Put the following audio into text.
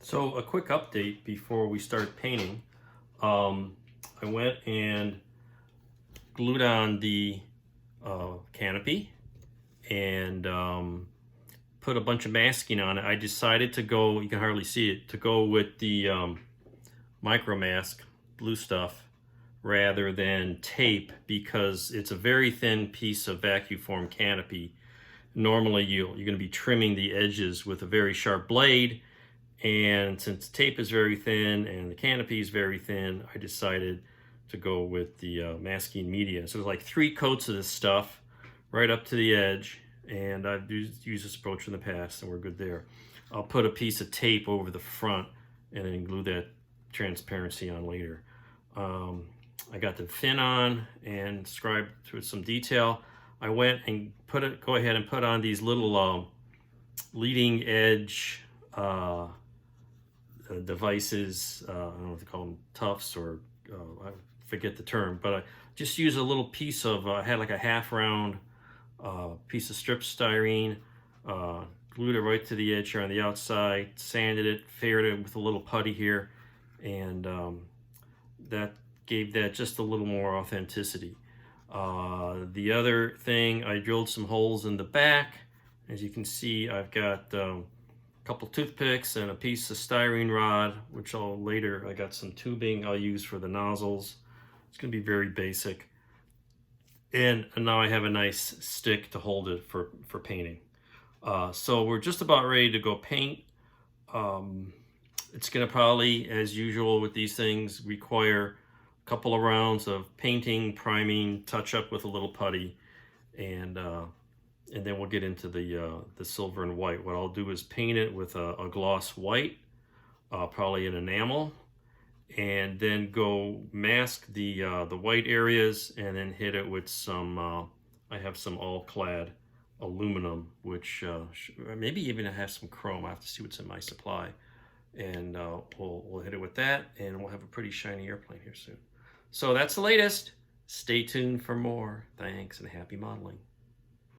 So a quick update before we start painting. I went and glued on the canopy and put a bunch of masking on it. I decided to go, you can hardly see it, to go with the Micro Mask blue stuff rather than tape because it's a very thin piece of vacuum form canopy. Normally you're going to be trimming the edges with a very sharp blade, and since tape is very thin and the canopy is very thin, I decided to go with the masking media. So there's like 3 coats of this stuff right up to the edge, and I've used this approach in the past and we're good there. I'll put a piece of tape over the front and then glue that transparency on later. I got the fin on and scribed with some detail. I went and go ahead and put on these little leading edge devices. I don't know if they call them tufts or I forget the term, but I just use a little piece of, I had like a half round piece of strip styrene, glued it right to the edge here on the outside, sanded it, faired it with a little putty here, and that gave that just a little more authenticity. The other thing, I drilled some holes in the back. As you can see, I've got a couple toothpicks and a piece of styrene rod, which I got some tubing I'll use for the nozzles. It's going to be very basic. And now I have a nice stick to hold it for painting. So we're just about ready to go paint. It's going to probably, as usual with these things, require a couple of rounds of painting, priming, touch up with a little putty, and then we'll get into the silver and white. What I'll do is paint it with a gloss white, probably an enamel, and then go mask the white areas, and then hit it with some, I have some all-clad aluminum, which maybe even I have some chrome. I have to see what's in my supply. And we'll hit it with that, and we'll have a pretty shiny airplane here soon. So that's the latest. Stay tuned for more. Thanks, and happy modeling.